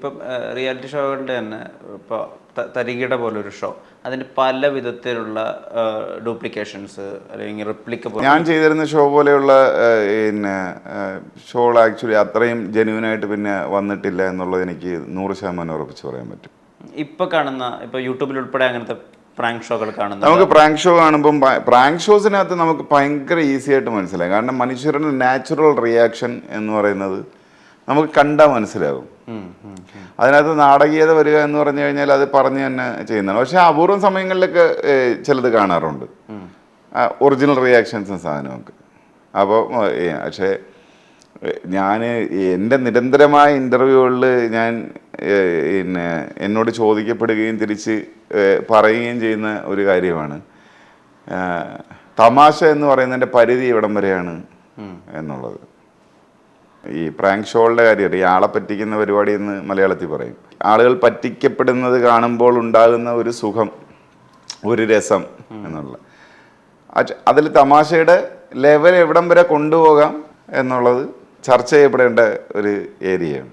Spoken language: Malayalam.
ഇപ്പം റിയാലിറ്റി ഷോകളുടെ തന്നെ ഇപ്പോൾ തരികിട പോലൊരു ഷോ, അതിൻ്റെ പല വിധത്തിലുള്ള ഡ്യൂപ്ലിക്കേഷൻസ് അല്ലെങ്കിൽ റിപ്ലിക്ക. ഞാൻ ചെയ്തിരുന്ന ഷോ പോലെയുള്ള പിന്നെ ഷോകൾ ആക്ച്വലി അത്രയും ജെന്യൂനായിട്ട് പിന്നെ വന്നിട്ടില്ല എന്നുള്ളത് എനിക്ക് 100% ഉറപ്പിച്ച് പറയാൻ പറ്റും. ഇപ്പോൾ കാണുന്ന ഇപ്പോൾ യൂട്യൂബിൽ ഉൾപ്പെടെ അങ്ങനത്തെ പ്രാങ്ക് ഷോകൾ കാണുന്നത്, നമുക്ക് പ്രാങ്ക് ഷോ കാണുമ്പം പ്രാങ്ക് ഷോസിനകത്ത് നമുക്ക് ഭയങ്കര ഈസി ആയിട്ട് മനസ്സിലാവും. കാരണം മനുഷ്യരുടെ നാച്ചുറൽ റിയാക്ഷൻ എന്ന് പറയുന്നത് നമുക്ക് കണ്ടാൽ മനസ്സിലാകും. അതിനകത്ത് നാടകീയത വരിക എന്ന് പറഞ്ഞു കഴിഞ്ഞാൽ അത് പറഞ്ഞ് തന്നെ ചെയ്യുന്നതാണ്. പക്ഷെ അപൂർവം സമയങ്ങളിലൊക്കെ ചിലത് കാണാറുണ്ട്, ഒറിജിനൽ റിയാക്ഷൻസും സാധനമൊക്കെ. അപ്പോൾ പക്ഷേ ഞാൻ എൻ്റെ നിരന്തരമായ ഇൻ്റർവ്യൂകളിൽ ഞാൻ പിന്നെ എന്നോട് ചോദിക്കപ്പെടുകയും തിരിച്ച് പറയുകയും ചെയ്യുന്ന ഒരു കാര്യമാണ്, തമാശ എന്ന് പറയുന്നതിൻ്റെ പരിധി എവിടം വരെയാണ് എന്നുള്ളത്. ഈ പ്രാങ്ക് ഷോകളുടെ കാര്യം, ഈ ആളെ പറ്റിക്കുന്ന പരിപാടി എന്ന് മലയാളത്തിൽ പറയും. ആളുകൾ പറ്റിക്കപ്പെടുന്നത് കാണുമ്പോൾ ഉണ്ടാകുന്ന ഒരു സുഖം, ഒരു രസം എന്നുള്ള, അതിൽ തമാശയുടെ ലെവൽ എവിടം വരെ കൊണ്ടുപോകാം എന്നുള്ളത് ചർച്ച ചെയ്യപ്പെടേണ്ട ഒരു ഏരിയയാണ്.